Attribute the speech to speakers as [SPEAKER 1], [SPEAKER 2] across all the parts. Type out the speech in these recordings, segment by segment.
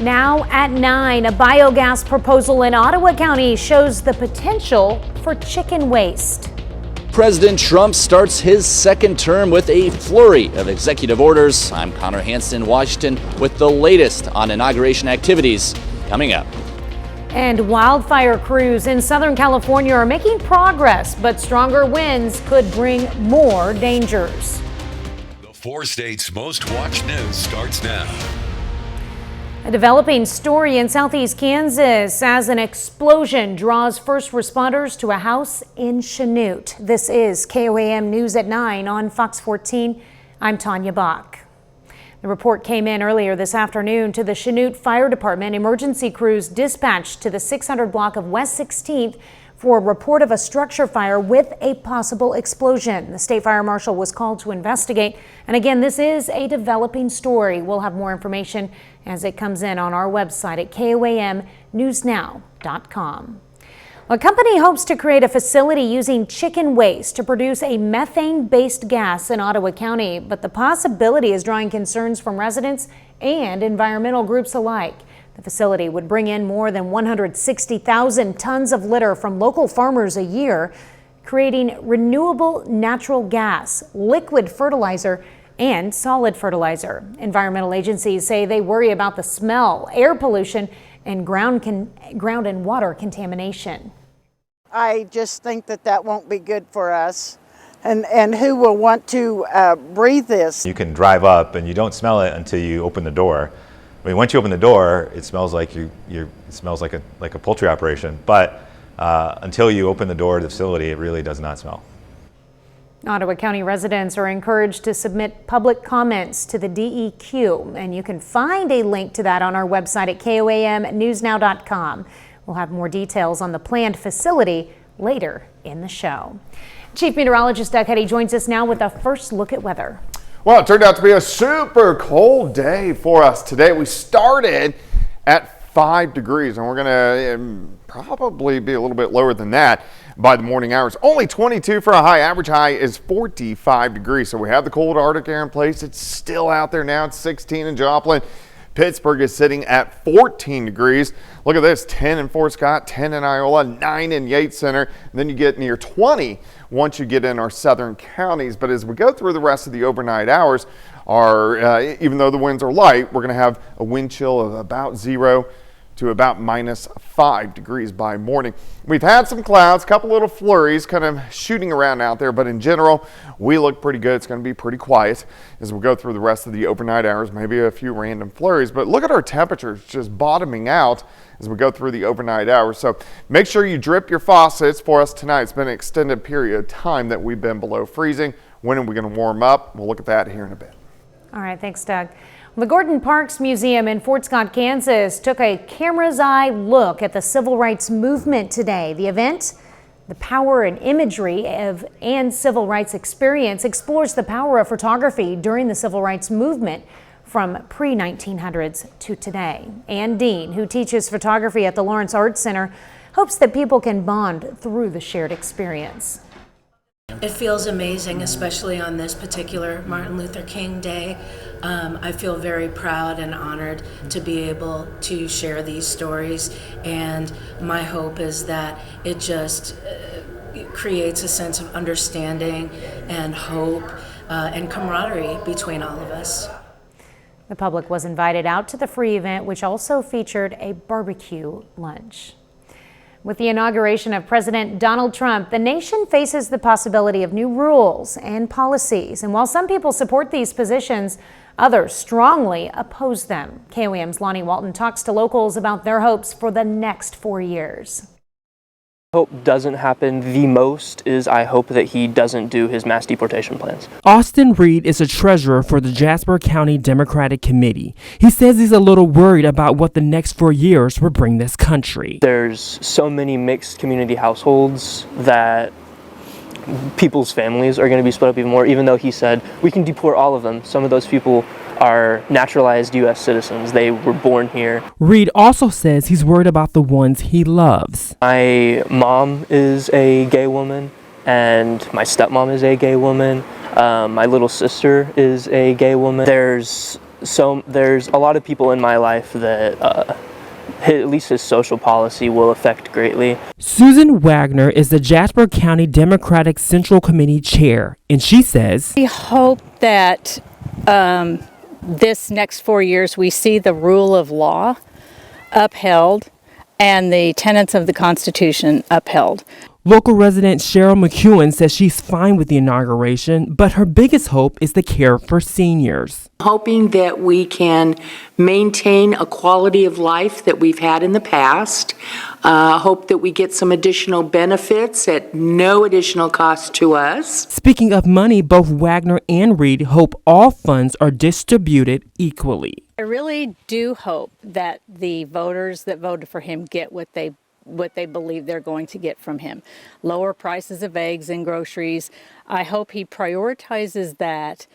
[SPEAKER 1] Now at 9, a biogas proposal in Ottawa County shows the potential for chicken waste.
[SPEAKER 2] President Trump starts his second term with a flurry of executive orders. I'm Connor Hansen in Washington with the latest on inauguration activities coming up.
[SPEAKER 1] And wildfire crews in Southern California are making progress, but stronger winds could bring more dangers.
[SPEAKER 3] The 4 states' most watched news starts now.
[SPEAKER 1] A developing story in southeast Kansas as an explosion draws first responders to a house in Chanute. This is KOAM News at 9 on Fox 14. I'm Tanya Bach. The report came in earlier this afternoon to the Chanute Fire Department. Emergency crews dispatched to the 600 block of West 16th for a report of a structure fire with a possible explosion. The state fire marshal was called to investigate. And again, this is a developing story. We'll have more information as it comes in on our website at koamnewsnow.com. A company hopes to create a facility using chicken waste to produce a methane-based gas in Ottawa County, but the possibility is drawing concerns from residents and environmental groups alike. The facility would bring in more than 160,000 tons of litter from local farmers a year, creating renewable natural gas, liquid fertilizer, and solid fertilizer. Environmental agencies say they worry about the smell, air pollution, and ground and water contamination.
[SPEAKER 4] I just think that won't be good for us. And who will want to breathe this?
[SPEAKER 5] You can drive up and you don't smell it until you open the door. I mean, once you open the door, it smells like it smells like a poultry operation. But until you open the door to the facility, it really does not smell.
[SPEAKER 1] Ottawa County residents are encouraged to submit public comments to the DEQ, and you can find a link to that on our website at koamnewsnow.com. We'll have more details on the planned facility later in the show. Chief Meteorologist Doug Hetty joins us now with a first look at weather.
[SPEAKER 6] Well, it turned out to be a super cold day for us today. We started at 5 degrees and we're going to probably be a little bit lower than that by the morning hours. Only 22 for a high. Average high is 45 degrees. So we have the cold Arctic air in place. It's still out there now. It's 16 in Joplin. Pittsburgh is sitting at 14 degrees. Look at this, 10 in Fort Scott, 10 in Iola, 9 in Yates Center. And then you get near 20 once you get in our southern counties. But as we go through the rest of the overnight hours, even though the winds are light, we're going to have a wind chill of about 0 to about -5 degrees by morning. We've had some clouds, a couple little flurries kind of shooting around out there, but in general, we look pretty good. It's going to be pretty quiet as we go through the rest of the overnight hours, maybe a few random flurries, but look at our temperatures just bottoming out as we go through the overnight hours. So make sure you drip your faucets for us tonight. It's been an extended period of time that we've been below freezing. When are we going to warm up? We'll look at that here in a bit.
[SPEAKER 1] All right, thanks, Doug. The Gordon Parks Museum in Fort Scott, Kansas took a camera's eye look at the civil rights movement today. The event, The Power and Imagery of and Civil Rights Experience, explores the power of photography during the civil rights movement from pre-1900s to today. Ann Dean, who teaches photography at the Lawrence Arts Center, hopes that people can bond through the shared experience.
[SPEAKER 7] It feels amazing, especially on this particular Martin Luther King Day. I feel very proud and honored to be able to share these stories, and my hope is that it just creates a sense of understanding and hope and camaraderie between all of us.
[SPEAKER 1] The public was invited out to the free event, which also featured a barbecue lunch. With the inauguration of President Donald Trump, the nation faces the possibility of new rules and policies. And while some people support these positions, others strongly oppose them. KOAM's Lonnie Walton talks to locals about their hopes for the next 4 years.
[SPEAKER 8] Hope doesn't happen the most is I hope that he doesn't do his mass deportation plans.
[SPEAKER 9] Austin Reed is a treasurer for the Jasper County Democratic Committee. He says he's a little worried about what the next 4 years will bring this country.
[SPEAKER 8] There's so many mixed community households that people's families are going to be split up even more, even though he said we can deport all of them. Some of those people are naturalized U.S. citizens. They were born here.
[SPEAKER 9] Reed also says he's worried about the ones he loves.
[SPEAKER 8] My mom is a gay woman, and my stepmom is a gay woman. My little sister is a gay woman. There's So there's a lot of people in my life that at least his social policy will affect greatly.
[SPEAKER 9] Susan Wagner is the Jasper County Democratic Central Committee chair, and she says,
[SPEAKER 10] We hope that this next 4 years we see the rule of law upheld and the tenets of the Constitution upheld.
[SPEAKER 9] Local resident Cheryl McEwen says she's fine with the inauguration, but her biggest hope is the care for seniors.
[SPEAKER 11] Hoping that we can maintain a quality of life that we've had in the past. Hope that we get some additional benefits at no additional cost to us.
[SPEAKER 9] Speaking of money, both Wagner and Reed hope all funds are distributed equally.
[SPEAKER 10] I really do hope that the voters that voted for him get what they believe they're going to get from him. Lower prices of eggs and groceries. I hope he prioritizes that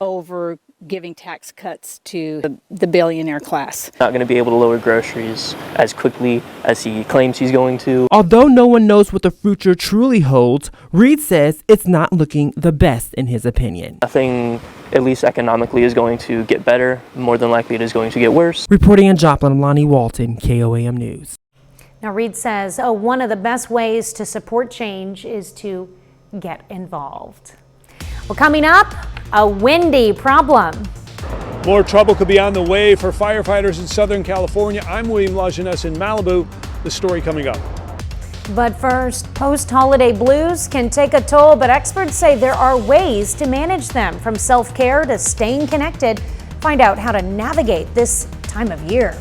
[SPEAKER 10] over giving tax cuts to the billionaire class.
[SPEAKER 8] Not going to be able to lower groceries as quickly as he claims he's going to.
[SPEAKER 9] Although no one knows what the future truly holds, Reed says it's not looking the best in his opinion.
[SPEAKER 8] Nothing, at least economically, is going to get better. More than likely it is going to get worse.
[SPEAKER 9] Reporting in Joplin, Lonnie Walton, KOAM News.
[SPEAKER 1] Now, Reed says, one of the best ways to support change is to get involved. Well, coming up, a windy problem.
[SPEAKER 12] More trouble could be on the way for firefighters in Southern California. I'm William Lajeunesse in Malibu. The story coming up.
[SPEAKER 1] But first, post-holiday blues can take a toll, but experts say there are ways to manage them, from self-care to staying connected. Find out how to navigate this time of year.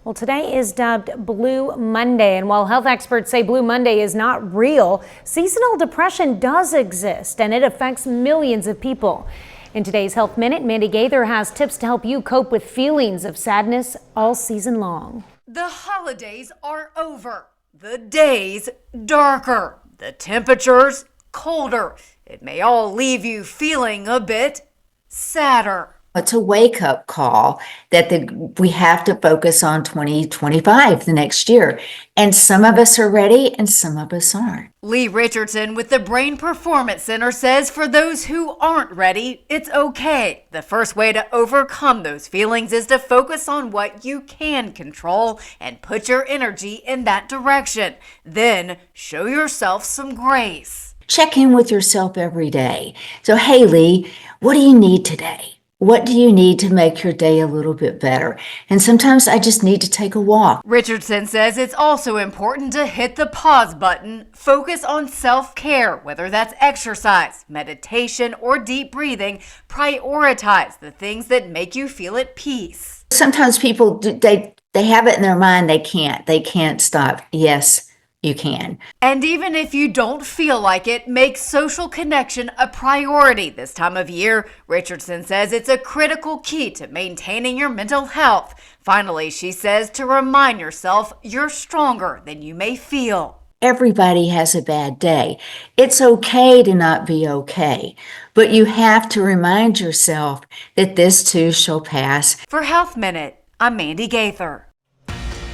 [SPEAKER 1] Well, today is dubbed Blue Monday, and while health experts say Blue Monday is not real, seasonal depression does exist, and it affects millions of people. In today's Health Minute, Mandy Gaither has tips to help you cope with feelings of sadness all season long.
[SPEAKER 13] The holidays are over, the days darker, the temperatures colder. It may all leave you feeling a bit sadder.
[SPEAKER 14] It's a wake-up call that we have to focus on 2025, the next year. And some of us are ready and some of us aren't.
[SPEAKER 13] Lee Richardson with the Brain Performance Center says for those who aren't ready, it's okay. The first way to overcome those feelings is to focus on what you can control and put your energy in that direction. Then show yourself some grace.
[SPEAKER 14] Check in with yourself every day. So, hey, Lee, what do you need today? What do you need to make your day a little bit better? And sometimes I just need to take a walk.
[SPEAKER 13] Richardson says it's also important to hit the pause button, focus on self-care, whether that's exercise, meditation, or deep breathing. Prioritize the things that make you feel at peace.
[SPEAKER 14] Sometimes people, they have it in their mind they can't stop. Yes, you can.
[SPEAKER 13] And even if you don't feel like it, make social connection a priority this time of year. Richardson says it's a critical key to maintaining your mental health. Finally, she says to remind yourself you're stronger than you may feel.
[SPEAKER 14] Everybody has a bad day. It's okay to not be okay, but you have to remind yourself that this too shall pass.
[SPEAKER 13] For Health Minute, I'm Mandy Gaither.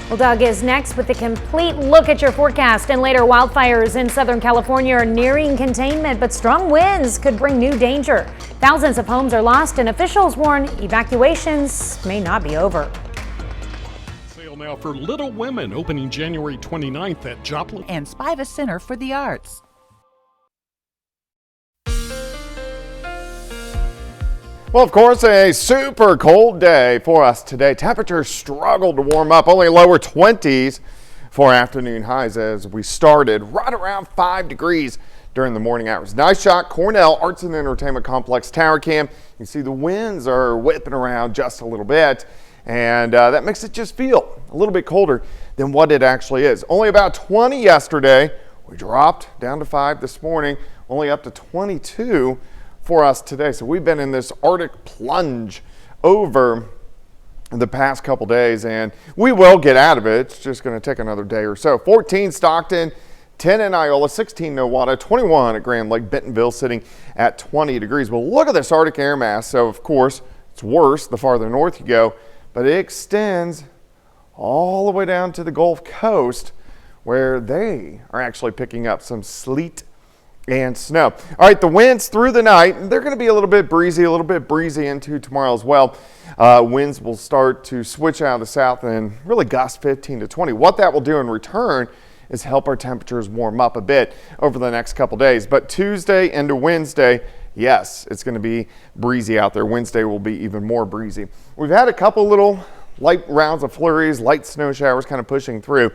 [SPEAKER 1] Well, Doug is next with a complete look at your forecast. And later, wildfires in Southern California are nearing containment, but strong winds could bring new danger. Thousands of homes are lost, and officials warn evacuations may not be over.
[SPEAKER 15] Sale now for Little Women, opening January 29th at Joplin
[SPEAKER 16] and Spiva Center for the Arts.
[SPEAKER 6] Well, of course, a super cold day for us today. Temperatures struggled to warm up, only lower 20s for afternoon highs as we started right around 5 degrees during the morning hours. Nice shot, Cornell Arts and Entertainment Complex Tower Cam. You can see the winds are whipping around just a little bit, and that makes it just feel a little bit colder than what it actually is. Only about 20 yesterday. We dropped down to 5 this morning, only up to 22 for us today. So we've been in this Arctic plunge over the past couple days, and we will get out of it. It's just going to take another day or so. 14 Stockton, 10 in Iola, 16 Nowata, 21 at Grand Lake, Bentonville sitting at 20 degrees. Well, look at this Arctic air mass. So of course it's worse the farther north you go, but it extends all the way down to the Gulf Coast, where they are actually picking up some sleet and snow. All right, the winds through the night, they're going to be a little bit breezy into tomorrow as well. Winds will start to switch out of the south and really gust 15 to 20. What that will do in return is help our temperatures warm up a bit over the next couple days. But Tuesday into Wednesday, yes, it's going to be breezy out there. Wednesday will be even more breezy. We've had a couple little light rounds of flurries, light snow showers kind of pushing through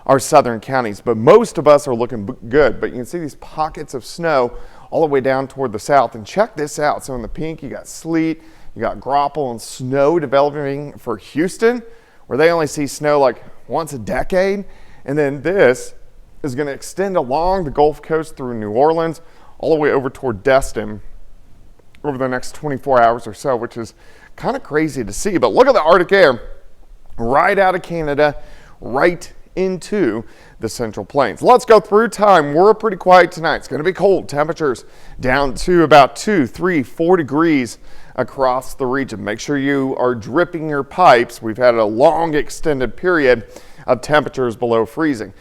[SPEAKER 6] our southern counties, but most of us are looking good. But you can see these pockets of snow all the way down toward the south. And check this out. So in the pink, you got sleet, you got graupel and snow developing for Houston, where they only see snow like once a decade. And then this is going to extend along the Gulf Coast through New Orleans, all the way over toward Destin over the next 24 hours or so, which is kind of crazy to see. But look at the Arctic air right out of Canada, right into the Central Plains. Let's go through time. We're pretty quiet tonight. It's going to be cold. Temperatures down to about 2, 3, 4 degrees across the region. Make sure you are dripping your pipes. We've had a long extended period of temperatures below freezing.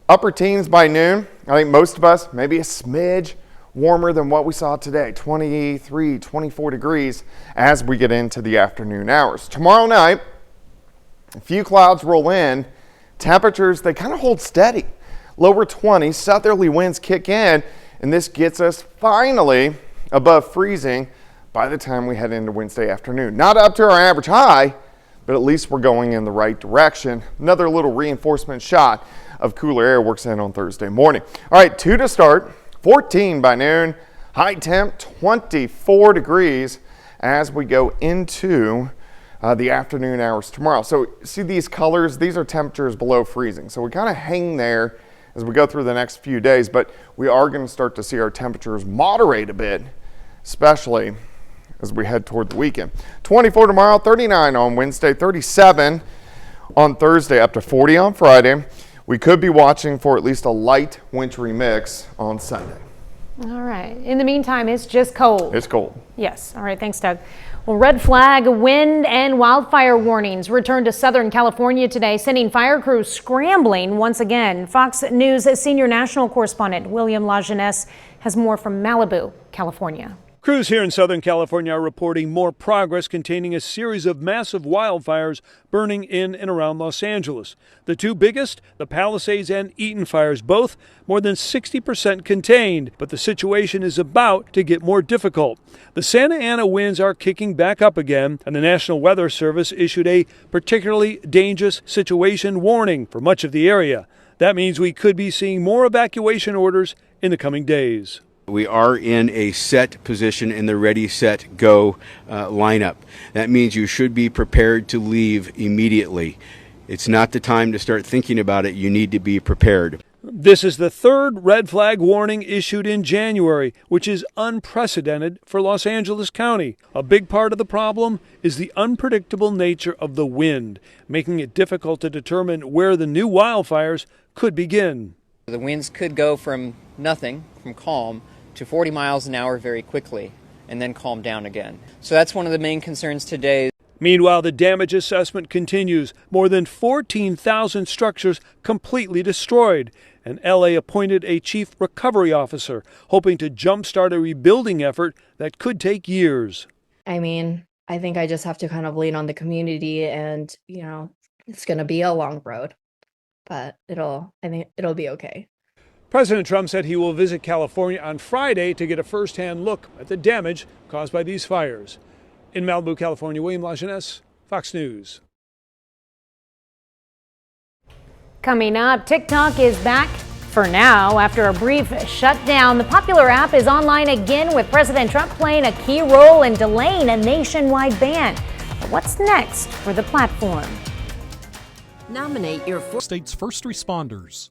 [SPEAKER 6] Upper teens by noon. I think most of us, maybe a smidge warmer than what we saw today, 23, 24 degrees as we get into the afternoon hours. Tomorrow night, a few clouds roll in. Temperatures, they kind of hold steady. Lower 20s, southerly winds kick in, and this gets us finally above freezing by the time we head into Wednesday afternoon. Not up to our average high, but at least we're going in the right direction. Another little reinforcement shot of cooler air works in on Thursday morning. All right, 2 to start, 14 by noon, high temp 24 degrees as we go into the afternoon hours tomorrow. So see these colors, these are temperatures below freezing. So we kind of hang there as we go through the next few days, but we are going to start to see our temperatures moderate a bit, especially as we head toward the weekend. 24 tomorrow, 39 on Wednesday, 37 on Thursday, up to 40 on Friday. We could be watching for at least a light wintry mix on Sunday.
[SPEAKER 1] All right. In the meantime, it's just cold.
[SPEAKER 6] It's cold.
[SPEAKER 1] Yes. All right. Thanks, Doug. Well, red flag, wind, and wildfire warnings returned to Southern California today, sending fire crews scrambling once again. Fox News senior national correspondent William Lajeunesse has more from Malibu, California.
[SPEAKER 12] Crews here in Southern California are reporting more progress containing a series of massive wildfires burning in and around Los Angeles. The two biggest, the Palisades and Eaton fires, both more than 60% contained, but the situation is about to get more difficult. The Santa Ana winds are kicking back up again, and the National Weather Service issued a particularly dangerous situation warning for much of the area. That means we could be seeing more evacuation orders in the coming days.
[SPEAKER 17] We are in a set position in the ready, set, go lineup. That means you should be prepared to leave immediately. It's not the time to start thinking about it. You need to be prepared.
[SPEAKER 12] This is the third red flag warning issued in January, which is unprecedented for Los Angeles County. A big part of the problem is the unpredictable nature of the wind, making it difficult to determine where the new wildfires could begin.
[SPEAKER 18] The winds could go from nothing, from calm, to 40 miles an hour very quickly, and then calm down again. So that's one of the main concerns today.
[SPEAKER 12] Meanwhile, the damage assessment continues. More than 14,000 structures completely destroyed. And LA appointed a chief recovery officer, hoping to jumpstart a rebuilding effort that could take years.
[SPEAKER 19] I mean, I think I just have to kind of lean on the community, and, you know, it's going to be a long road, but I think it'll be okay.
[SPEAKER 12] President Trump said he will visit California on Friday to get a first-hand look at the damage caused by these fires. In Malibu, California, William Lajeunesse, Fox News.
[SPEAKER 1] Coming up, TikTok is back for now. After a brief shutdown, the popular app is online again with President Trump playing a key role in delaying a nationwide ban. But what's next for the platform?
[SPEAKER 16] Nominate your
[SPEAKER 15] state's first responders.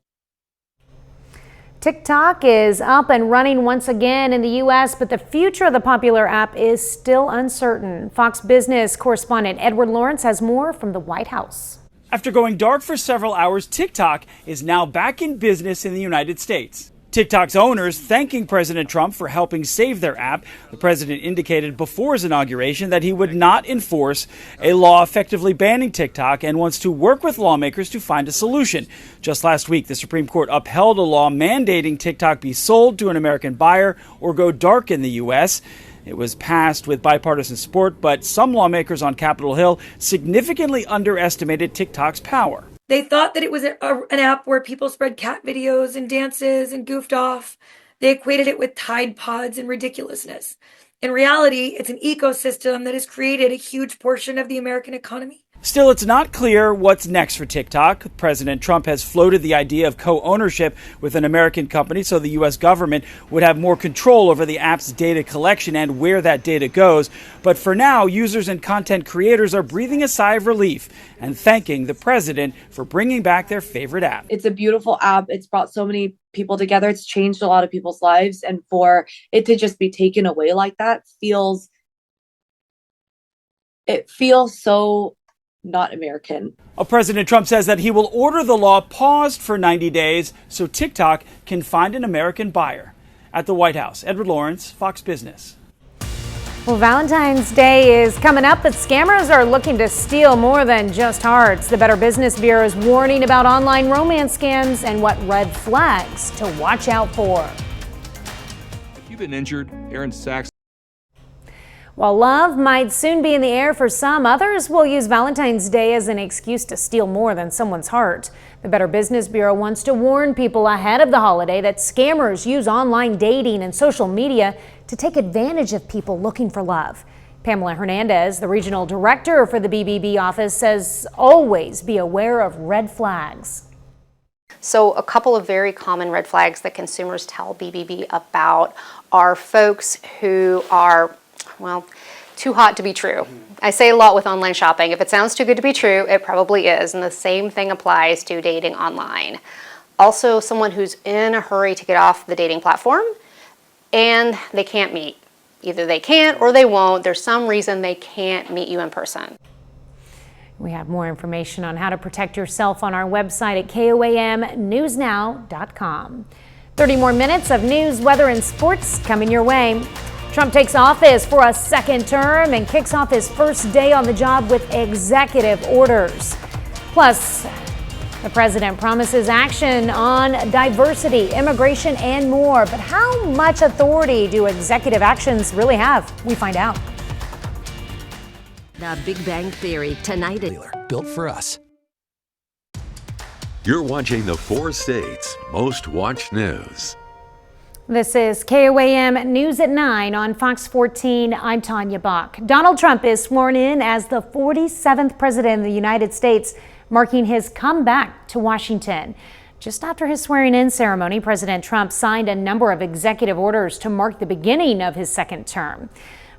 [SPEAKER 1] TikTok is up and running once again in the U.S., but the future of the popular app is still uncertain. Fox Business correspondent Edward Lawrence has more from the White House.
[SPEAKER 20] After going dark for several hours, TikTok is now back in business in the United States. TikTok's owners thanking President Trump for helping save their app. The president indicated before his inauguration that he would not enforce a law effectively banning TikTok and wants to work with lawmakers to find a solution. Just last week, the Supreme Court upheld a law mandating TikTok be sold to an American buyer or go dark in the U.S. It was passed with bipartisan support, but some lawmakers on Capitol Hill significantly underestimated TikTok's power.
[SPEAKER 21] They thought that it was an app where people spread cat videos and dances and goofed off. They equated it with Tide Pods and ridiculousness. In reality, it's an ecosystem that has created a huge portion of the American economy.
[SPEAKER 20] Still, it's not clear what's next for TikTok. President Trump has floated the idea of co-ownership with an American company so the U.S. government would have more control over the app's data collection and where that data goes. But for now, users and content creators are breathing a sigh of relief and thanking the president for bringing back their favorite app.
[SPEAKER 22] It's a beautiful app. It's brought so many people together. It's changed a lot of people's lives. And for it to just be taken away like that feels so not American.
[SPEAKER 20] President Trump says that he will order the law paused for 90 days so TikTok can find an American buyer. At the White House, Edward Lawrence, Fox Business.
[SPEAKER 1] Well, Valentine's Day is coming up, but scammers are looking to steal more than just hearts. The Better Business Bureau is warning about online romance scams and what red flags to watch out for.
[SPEAKER 23] If you've been injured, Aaron Sachs.
[SPEAKER 1] While love might soon be in the air for some, others will use Valentine's Day as an excuse to steal more than someone's heart. The Better Business Bureau wants to warn people ahead of the holiday that scammers use online dating and social media to take advantage of people looking for love. Pamela Hernandez, the regional director for the BBB office, says always be aware of red flags.
[SPEAKER 24] So a couple of very common red flags that consumers tell BBB about are folks who are, well, too hot to be true. I say a lot with online shopping. If it sounds too good to be true, it probably is. And the same thing applies to dating online. Also, someone who's in a hurry to get off the dating platform and they can't meet. Either they can't or they won't. There's some reason they can't meet you in person.
[SPEAKER 1] We have more information on how to protect yourself on our website at KOAMnewsnow.com. 30 more minutes of news, weather, and sports coming your way. Trump takes office for a second term and kicks off his first day on the job with executive orders. Plus, the president promises action on diversity, immigration, and more. But how much authority do executive actions really have? We find out.
[SPEAKER 16] The Big Bang Theory tonight.
[SPEAKER 3] Built for us. You're watching the 4 states' most watched news.
[SPEAKER 1] This is KOAM News at 9 on Fox 14. I'm Tanya Bach. Donald Trump is sworn in as the 47th president of the United States, marking his comeback to Washington. Just after his swearing-in ceremony, President Trump signed a number of executive orders to mark the beginning of his second term.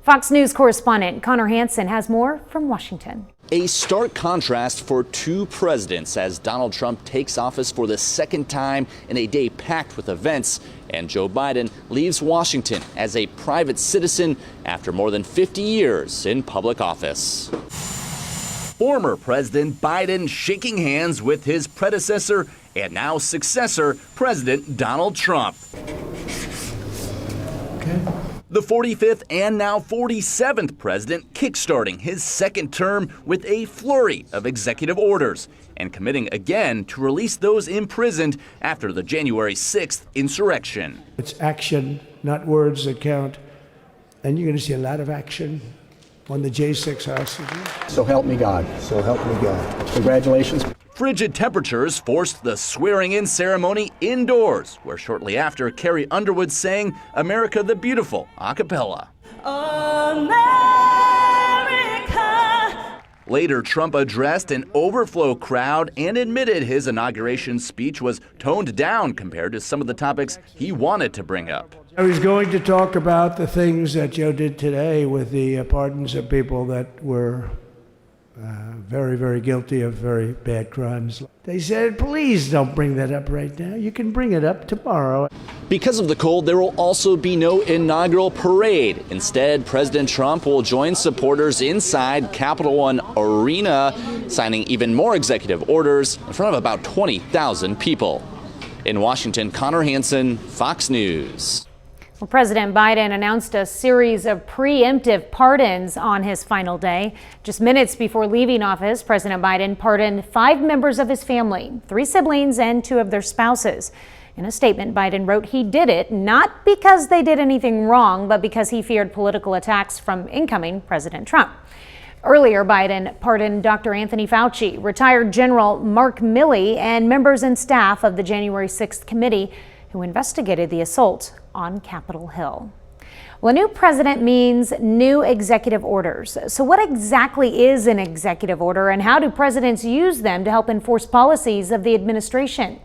[SPEAKER 1] Fox News correspondent Connor Hansen has more from Washington.
[SPEAKER 2] A stark contrast for two presidents as Donald Trump takes office for the second time in a day packed with events, and Joe Biden leaves Washington as a private citizen after more than 50 years in public office. Former President Biden shaking hands with his predecessor and now successor, President Donald Trump. The 45th and now 47th president kickstarting his second term with a flurry of executive orders and committing again to release those imprisoned after the January 6th insurrection.
[SPEAKER 25] It's action, not words that count. And you're going to see a lot of action on the J6 hostages.
[SPEAKER 26] So help me God. So help me God. Congratulations.
[SPEAKER 2] Frigid temperatures forced the swearing-in ceremony indoors, where shortly after, Carrie Underwood sang America the Beautiful a cappella. America. Later, Trump addressed an overflow crowd and admitted his inauguration speech was toned down compared to some of the topics he wanted to bring up.
[SPEAKER 25] I was going to talk about the things that Joe did today with the pardons of people that were very, very guilty of very bad crimes. They said, please don't bring that up right now. You can bring it up tomorrow.
[SPEAKER 2] Because of the cold, there will also be no inaugural parade. Instead, President Trump will join supporters inside Capital One Arena, signing even more executive orders in front of about 20,000 people. In Washington, Connor Hansen, Fox News.
[SPEAKER 1] Well, President Biden announced a series of preemptive pardons on his final day. Just minutes before leaving office, President Biden pardoned 5 members of his family, 3 siblings and 2 of their spouses. In a statement, Biden wrote he did it not because they did anything wrong, but because he feared political attacks from incoming President Trump. Earlier, Biden pardoned Dr. Anthony Fauci, retired General Mark Milley, and members and staff of the January 6th committee who investigated the assault on Capitol Hill. Well, a new president means new executive orders. So what exactly is an executive order, and how do presidents use them to help enforce policies of the administration?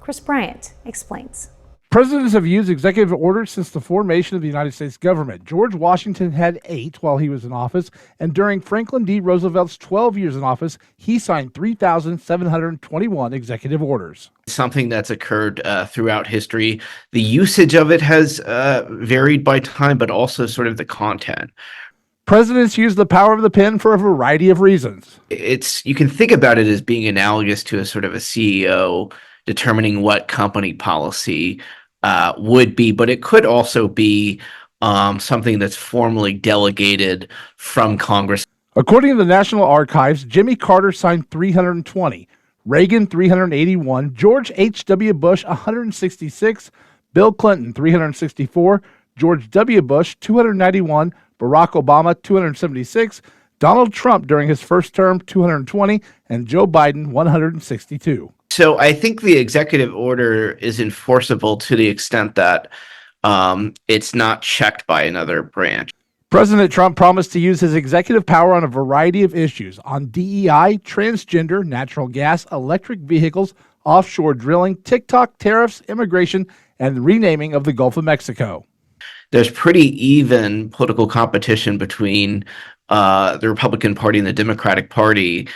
[SPEAKER 1] Chris Bryant explains.
[SPEAKER 4] Presidents have used executive orders since the formation of the United States government. George Washington had 8 while he was in office, and during Franklin D. Roosevelt's 12 years in office, he signed 3,721 executive orders.
[SPEAKER 5] Something that's occurred throughout history. The usage of it has varied by time, but also sort of the content.
[SPEAKER 4] Presidents use the power of the pen for a variety of reasons.
[SPEAKER 5] You can think about it as being analogous to a sort of a CEO determining what company policy would be, but it could also be something that's formally delegated from Congress.
[SPEAKER 4] According to the National Archives, Jimmy Carter signed 320, Reagan 381, George H.W. Bush 166, Bill Clinton 364, George W. Bush 291, Barack Obama 276, Donald Trump during his first term 220, and Joe Biden 162.
[SPEAKER 5] So I think the executive order is enforceable to the extent that it's not checked by another branch.
[SPEAKER 4] President Trump promised to use his executive power on a variety of issues: on DEI, transgender, natural gas, electric vehicles, offshore drilling, TikTok, tariffs, immigration, and the renaming of the Gulf of Mexico.
[SPEAKER 5] There's pretty even political competition between the Republican Party and the Democratic Party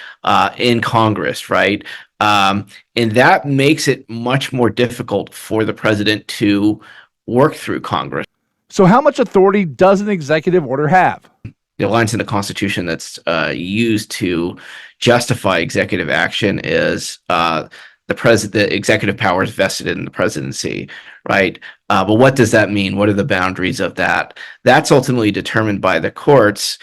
[SPEAKER 5] in Congress, right? And that makes it much more difficult for the president to work through Congress.
[SPEAKER 4] So how much authority does an executive order have?
[SPEAKER 5] The lines in the Constitution that's used to justify executive action is the executive powers vested in the presidency, right? But what does that mean? What are the boundaries of that? That's ultimately determined by the courts.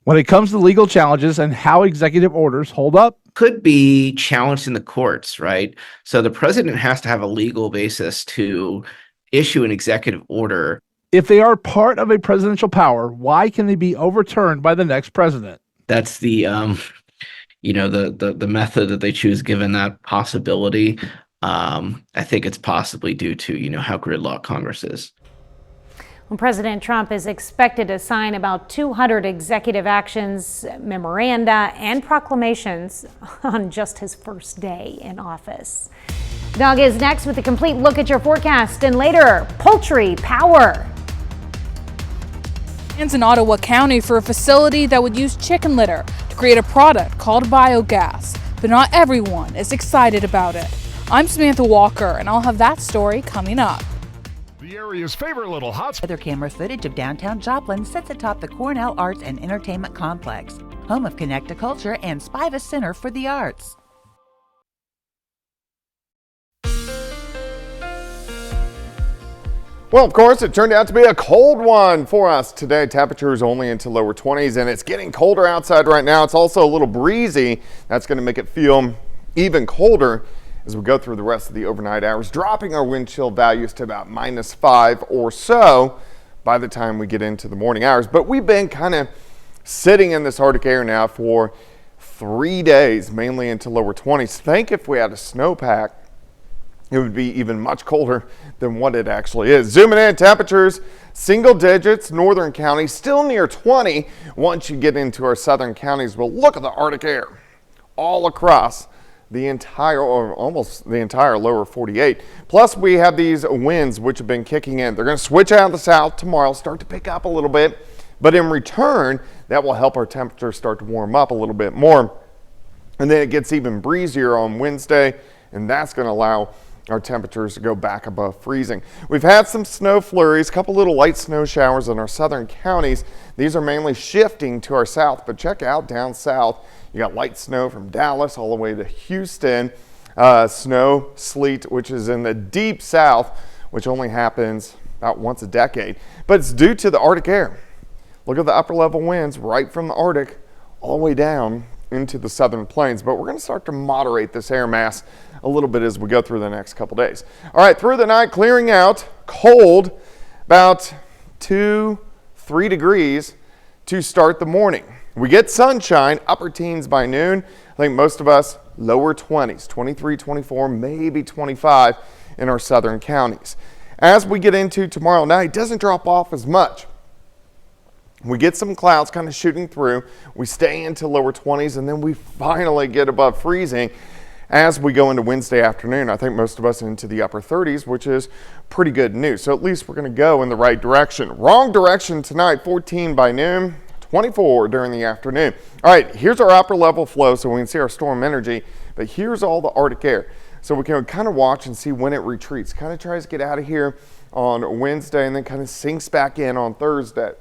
[SPEAKER 4] When it comes to legal challenges and how executive orders hold up,
[SPEAKER 5] could be challenged in the courts, right? So the president has to have a legal basis to issue an executive order.
[SPEAKER 4] If they are part of a presidential power, why can they be overturned by the next president?
[SPEAKER 5] That's the the method that they choose given that possibility. I think it's possibly due to, how gridlocked Congress is.
[SPEAKER 1] Well, President Trump is expected to sign about 200 executive actions, memoranda, and proclamations on just his first day in office. Doug is next with a complete look at your forecast, and later, poultry power.
[SPEAKER 7] Plans in Ottawa County for a facility that would use chicken litter to create a product called biogas, but not everyone is excited about it. I'm Samantha Walker, and I'll have that story coming up.
[SPEAKER 15] The area's favorite little hotspot.
[SPEAKER 8] Other camera footage of downtown Joplin sits atop the Cornell Arts and Entertainment Complex, home of Connect to Culture and Spiva Center for the Arts.
[SPEAKER 6] Well, of course, it turned out to be a cold one for us today. Temperatures only into lower 20s, and it's getting colder outside right now. It's also a little breezy. That's going to make it feel even colder as we go through the rest of the overnight hours, dropping our wind chill values to about -5 or so by the time we get into the morning hours. But we've been kind of sitting in this Arctic air now for 3 days, mainly into lower 20s. Think if we had a snowpack, it would be even much colder than what it actually is. Zooming in, temperatures, single digits, northern counties, still near 20 once you get into our southern counties. But look at the Arctic air all across the entire, or almost the entire lower 48. Plus, we have these winds which have been kicking in. They're going to switch out of the south tomorrow, start to pick up a little bit. But in return, that will help our temperatures start to warm up a little bit more. And then it gets even breezier on Wednesday, and that's going to allow our temperatures to go back above freezing. We've had some snow flurries, a couple little light snow showers in our southern counties. These are mainly shifting to our south, but check out down south. You got light snow from Dallas all the way to Houston. Snow, sleet, which is in the deep south, which only happens about once a decade. But it's due to the Arctic air. Look at the upper level winds right from the Arctic all the way down into the southern plains. But we're going to start to moderate this air mass a little bit as we go through the next couple days. All right, through the night, clearing out, cold, about 2-3 degrees to start the morning. We get sunshine, upper teens by noon. I think most of us lower 20s, 23, 24, maybe 25 in our southern counties. As we get into tomorrow night, it doesn't drop off as much. We get some clouds kind of shooting through. We stay into lower 20s, and then we finally get above freezing as we go into Wednesday afternoon. I think most of us into the upper 30s, which is pretty good news. So at least we're going to go in the right direction. Wrong direction tonight, 14 by noon, 24 during the afternoon. All right, here's our upper level flow so we can see our storm energy, but here's all the Arctic air. So we can kind of watch and see when it retreats. Kind of tries to get out of here on Wednesday and then kind of sinks back in on Thursday.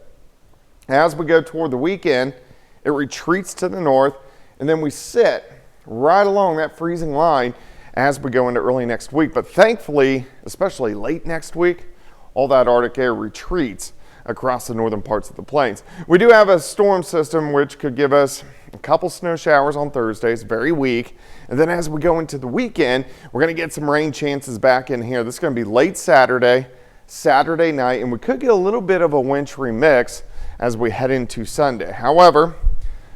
[SPEAKER 6] As we go toward the weekend, it retreats to the north, and then we sit right along that freezing line as we go into early next week. But thankfully, especially late next week, all that Arctic air retreats across the northern parts of the plains. We do have a storm system which could give us a couple snow showers on Thursdays, very weak. And then as we go into the weekend, we're going to get some rain chances back in here. This is going to be late Saturday, Saturday night, and we could get a little bit of a wintry mix as we head into Sunday. However,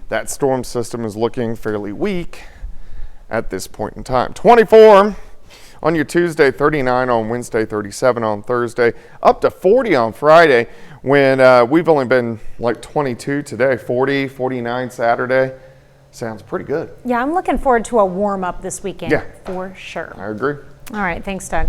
[SPEAKER 6] that storm system is looking fairly weak at this point in time. 24 on your Tuesday, 39 on Wednesday, 37 on Thursday, up to 40 on Friday when we've only been like 22 today, 40, 49 Saturday. Sounds pretty good.
[SPEAKER 1] Yeah, I'm looking forward to a warm up this weekend.
[SPEAKER 6] Yeah,
[SPEAKER 1] for sure.
[SPEAKER 6] I agree.
[SPEAKER 1] All right, thanks, Doug.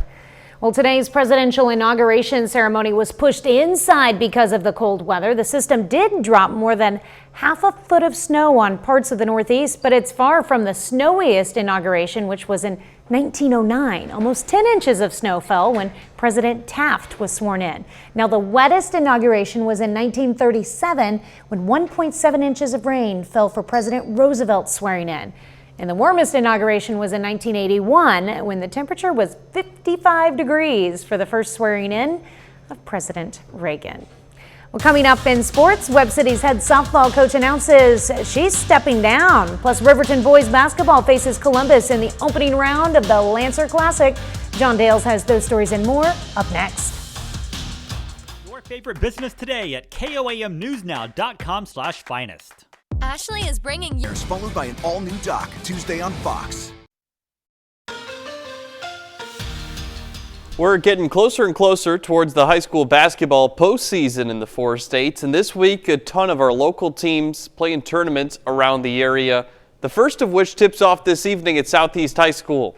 [SPEAKER 1] Well, today's presidential inauguration ceremony was pushed inside because of the cold weather. The system did drop more than half a foot of snow on parts of the Northeast, but it's far from the snowiest inauguration, which was in 1909. Almost 10 inches of snow fell when President Taft was sworn in. Now, the wettest inauguration was in 1937 when 1.7 inches of rain fell for President Roosevelt's swearing in. And the warmest inauguration was in 1981 when the temperature was 55 degrees for the first swearing in of President Reagan. Well, coming up in sports, Webb City's head softball coach announces she's stepping down. Plus, Riverton boys basketball faces Columbus in the opening round of the Lancer Classic. John Dales has those stories and more up next.
[SPEAKER 9] Your favorite business today at KOAMNewsNow.com/finest.
[SPEAKER 10] Ashley is bringing you.
[SPEAKER 11] Followed by an all-new doc Tuesday on Fox.
[SPEAKER 13] We're getting closer and closer towards the high school basketball postseason in the 4 states, and this week a ton of our local teams playing tournaments around the area, the first of which tips off this evening at Southeast High School.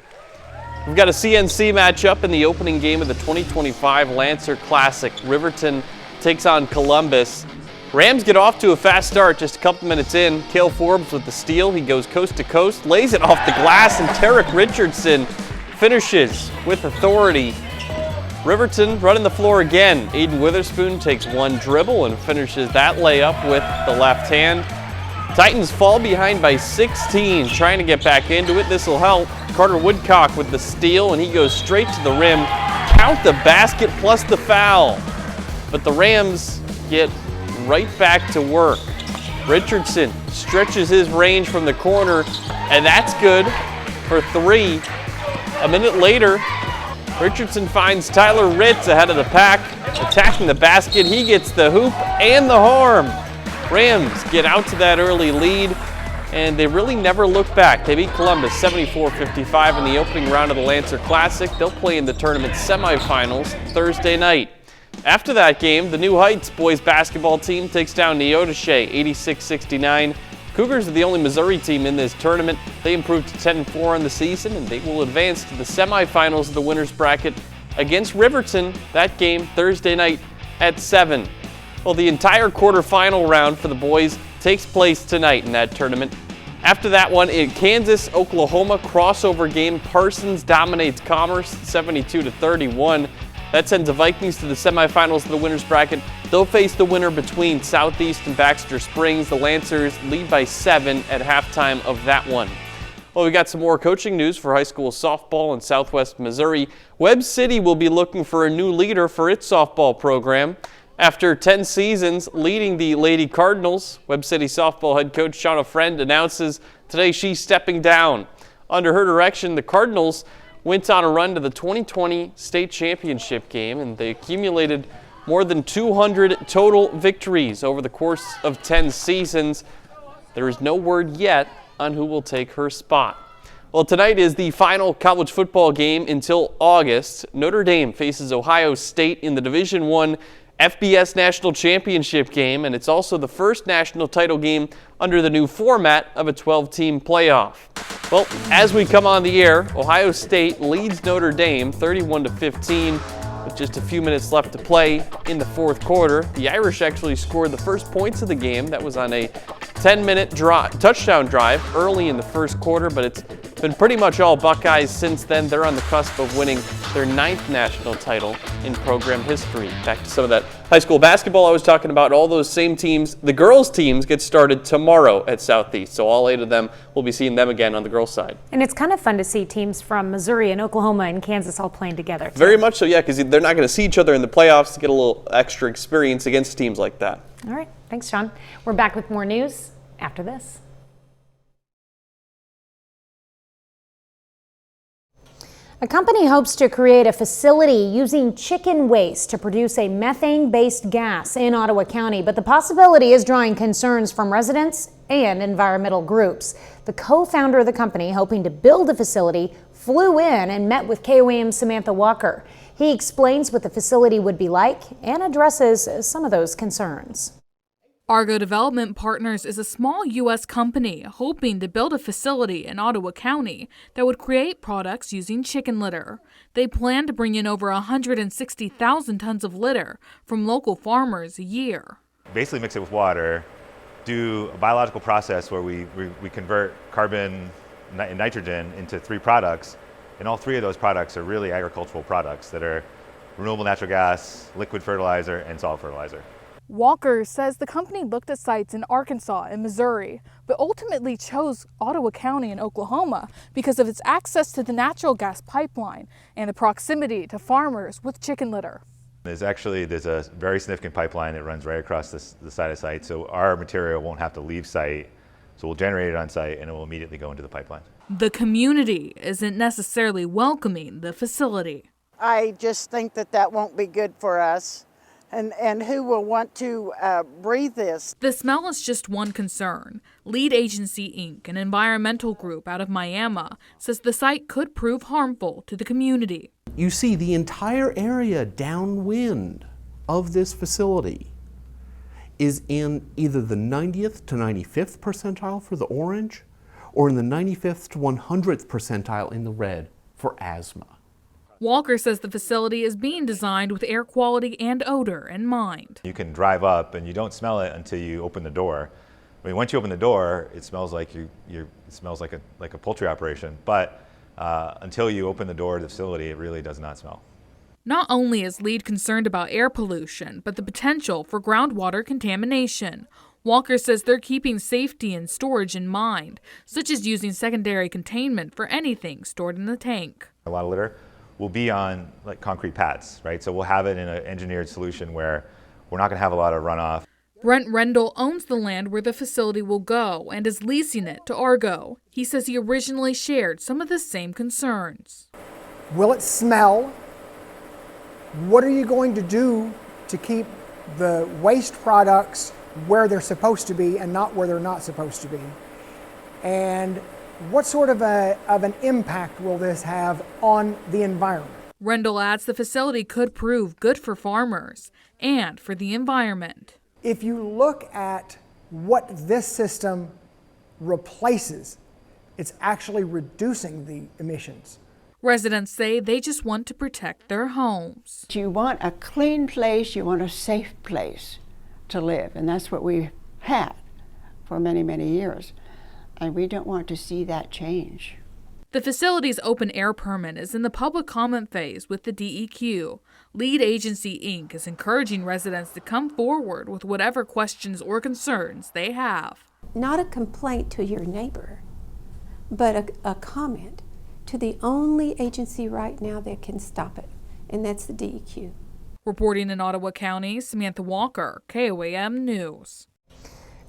[SPEAKER 13] We've got a CNC matchup in the opening game of the 2025 Lancer Classic. Riverton takes on Columbus. Rams get off to a fast start just a couple minutes in. Cale Forbes with the steal. He goes coast to coast, lays it off the glass, and Tarek Richardson finishes with authority. Riverton running the floor again. Aiden Witherspoon takes one dribble and finishes that layup with the left hand. Titans fall behind by 16, trying to get back into it. This will help. Carter Woodcock with the steal, and he goes straight to the rim. Count the basket plus the foul. But the Rams get right back to work. Richardson stretches his range from the corner, and that's good for 3. A minute later, Richardson finds Tyler Ritz ahead of the pack, attacking the basket. He gets the hoop and the horn. Rams get out to that early lead, and they really never look back. They beat Columbus 74-55 in the opening round of the Lancer Classic. They'll play in the tournament semifinals Thursday night. After that game, the New Heights boys basketball team takes down Neodesha 86-69. Cougars are the only Missouri team in this tournament. They improved to 10-4 on the season, and they will advance to the semifinals of the winners bracket against Riverton. That game Thursday night at 7. Well, the entire quarterfinal round for the boys takes place tonight in that tournament. After that one, in Kansas-Oklahoma crossover game, Parsons dominates Commerce 72-31. That sends the Vikings to the semifinals of the winners bracket. They'll face the winner between Southeast and Baxter Springs. The Lancers lead by 7 at halftime of that one. Well, we got some more coaching news for high school softball in Southwest Missouri. Webb City will be looking for a new leader for its softball program. After 10 seasons leading the Lady Cardinals, Webb City softball head coach Shauna Friend announces today she's stepping down. Under her direction, the Cardinals went on a run to the 2020 state championship game, and they accumulated more than 200 total victories over the course of 10 seasons. There is no word yet on who will take her spot. Well, tonight is the final college football game until August. Notre Dame faces Ohio State in the Division I FBS National Championship game, and it's also the first national title game under the new format of a 12-team playoff. Well, as we come on the air, Ohio State leads Notre Dame 31-15. With just a few minutes left to play in the fourth quarter, the Irish actually scored the first points of the game. That was on a 10-minute touchdown drive early in the first quarter, but it's been pretty much all Buckeyes since then. They're on the cusp of winning their 9th national title in program history. Back to some of that high school basketball I was talking about. All those same teams, the girls' teams get started tomorrow at Southeast, so all 8 of them, we'll be seeing them again on the girls' side.
[SPEAKER 1] And it's kind of fun to see teams from Missouri and Oklahoma and Kansas all playing together, too.
[SPEAKER 13] Very much so, yeah, because they're not going to see each other in the playoffs to get a little extra experience against teams like that.
[SPEAKER 1] All right. Thanks, Sean. We're back with more news after this. A company hopes to create a facility using chicken waste to produce a methane-based gas in Ottawa County, but the possibility is drawing concerns from residents and environmental groups. The co-founder of the company, hoping to build a facility, flew in and met with KOAM's Samantha Walker. He explains what the facility would be like and addresses some of those concerns.
[SPEAKER 7] Argo Development Partners is a small U.S. company hoping to build a facility in Ottawa County that would create products using chicken litter. They plan to bring in over 160,000 tons of litter from local farmers a year.
[SPEAKER 12] Basically mix it with water, do a biological process where we convert carbon and nitrogen into 3 products, and all 3 of those products are really agricultural products that are renewable natural gas, liquid fertilizer, and solid fertilizer.
[SPEAKER 7] Walker says the company looked at sites in Arkansas and Missouri, but ultimately chose Ottawa County in Oklahoma because of its access to the natural gas pipeline and the proximity to farmers with chicken litter.
[SPEAKER 12] There's a very significant pipeline that runs right across the side of site, so our material won't have to leave site. So we'll generate it on site and it will immediately go into the pipeline.
[SPEAKER 7] The community isn't necessarily welcoming the facility.
[SPEAKER 14] I just think that won't be good for us. And who will want to breathe this?
[SPEAKER 7] The smell is just one concern. Lead Agency Inc., an environmental group out of Miami, says the site could prove harmful to the community.
[SPEAKER 17] You see the entire area downwind of this facility is in either the 90th to 95th percentile for the orange or in the 95th to 100th percentile in the red for asthma.
[SPEAKER 7] Walker says the facility is being designed with air quality and odor in mind.
[SPEAKER 12] You can drive up and you don't smell it until you open the door. I mean, once you open the door, it smells like it smells like a poultry operation. But until you open the door to the facility, it really does not smell.
[SPEAKER 7] Not only is LEED concerned about air pollution, but the potential for groundwater contamination. Walker says they're keeping safety and storage in mind, such as using secondary containment for anything stored in the tank.
[SPEAKER 12] A lot of litter will be on like concrete pads, right? So we'll have it in an engineered solution where we're not going to have a lot of runoff.
[SPEAKER 7] Brent Rendell owns the land where the facility will go and is leasing it to Argo. He says he originally shared some of the same concerns.
[SPEAKER 18] Will it smell? What are you going to do to keep the waste products where they're supposed to be and not where they're not supposed to be? And what sort of an impact will this have on the environment?
[SPEAKER 7] Rendell adds the facility could prove good for farmers and for the environment.
[SPEAKER 18] If you look at what this system replaces, it's actually reducing the emissions.
[SPEAKER 7] Residents say they just want to protect their homes.
[SPEAKER 19] You want a clean place, you want a safe place to live, and that's what we've had for many, many years. And we don't want to see that change.
[SPEAKER 7] The facility's open air permit is in the public comment phase with the DEQ. Lead Agency Inc. is encouraging residents to come forward with whatever questions or concerns they have.
[SPEAKER 21] Not a complaint to your neighbor,
[SPEAKER 16] but a comment to the only agency right now that can stop it, and that's the DEQ.
[SPEAKER 7] Reporting in Ottawa County, Samantha Walker, KOAM News.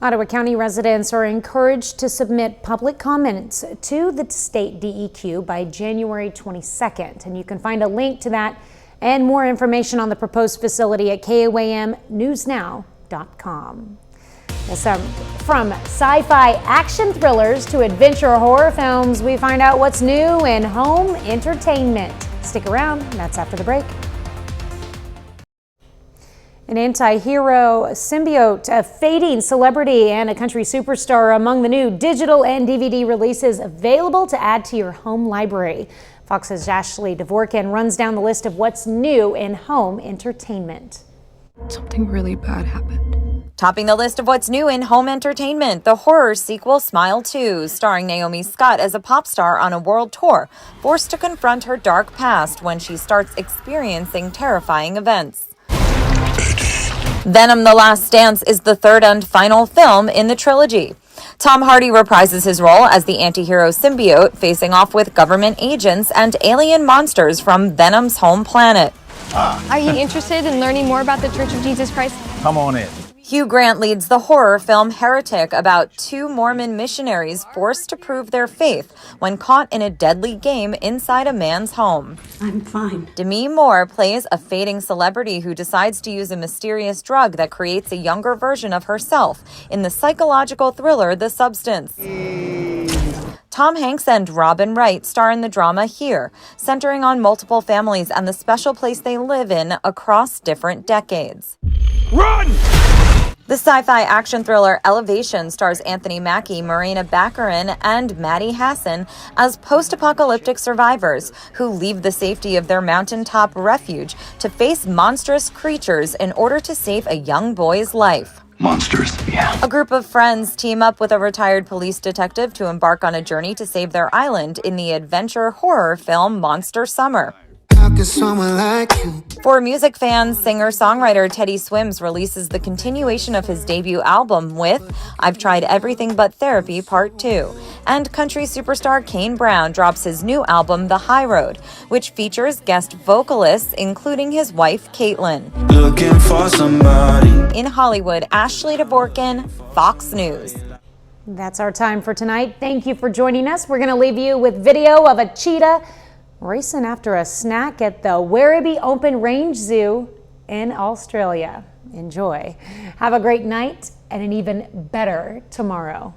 [SPEAKER 1] Ottawa County residents are encouraged to submit public comments to the state DEQ by January 22nd. And you can find a link to that and more information on the proposed facility at KOAMnewsnow.com. From sci-fi action thrillers to adventure horror films, we find out what's new in home entertainment. Stick around, that's after the break. An anti-hero symbiote, a fading celebrity, and a country superstar are among the new digital and DVD releases available to add to your home library. Fox's Ashley Dvorkin runs down the list of what's new in home entertainment.
[SPEAKER 20] Something really bad happened.
[SPEAKER 21] Topping the list of what's new in home entertainment, the horror sequel Smile 2, starring Naomi Scott as a pop star on a world tour, forced to confront her dark past when she starts experiencing terrifying events. Venom: The Last Dance is the third and final film in the trilogy. Tom Hardy reprises his role as the anti-hero symbiote, facing off with government agents and alien monsters from Venom's home planet.
[SPEAKER 20] Are you interested in learning more about the Church of Jesus Christ?
[SPEAKER 22] Come on in.
[SPEAKER 21] Hugh Grant leads the horror film Heretic about two Mormon missionaries forced to prove their faith when caught in a deadly game inside a man's home.
[SPEAKER 16] I'm fine.
[SPEAKER 21] Demi Moore plays a fading celebrity who decides to use a mysterious drug that creates a younger version of herself in the psychological thriller The Substance. Tom Hanks and Robin Wright star in the drama Here, centering on multiple families and the special place they live in across different decades.
[SPEAKER 22] Run!
[SPEAKER 21] The sci-fi action thriller Elevation stars Anthony Mackie, Marina Baccarin, and Maddie Hassan as post-apocalyptic survivors who leave the safety of their mountaintop refuge to face monstrous creatures in order to save a young boy's life.
[SPEAKER 22] Monsters, yeah.
[SPEAKER 21] A group of friends team up with a retired police detective to embark on a journey to save their island in the adventure horror film Monster Summer. For music fans, singer-songwriter Teddy Swims releases the continuation of his debut album with I've Tried Everything But Therapy Part 2. And country superstar Kane Brown drops his new album, The High Road, which features guest vocalists, including his wife, Caitlin.
[SPEAKER 23] Looking for somebody.
[SPEAKER 21] In Hollywood, Ashley Dvorkin, Fox News.
[SPEAKER 1] That's our time for tonight. Thank you for joining us. We're going to leave you with video of a cheetah racing after a snack at the Werribee Open Range Zoo in Australia. Enjoy. Have a great night and an even better tomorrow.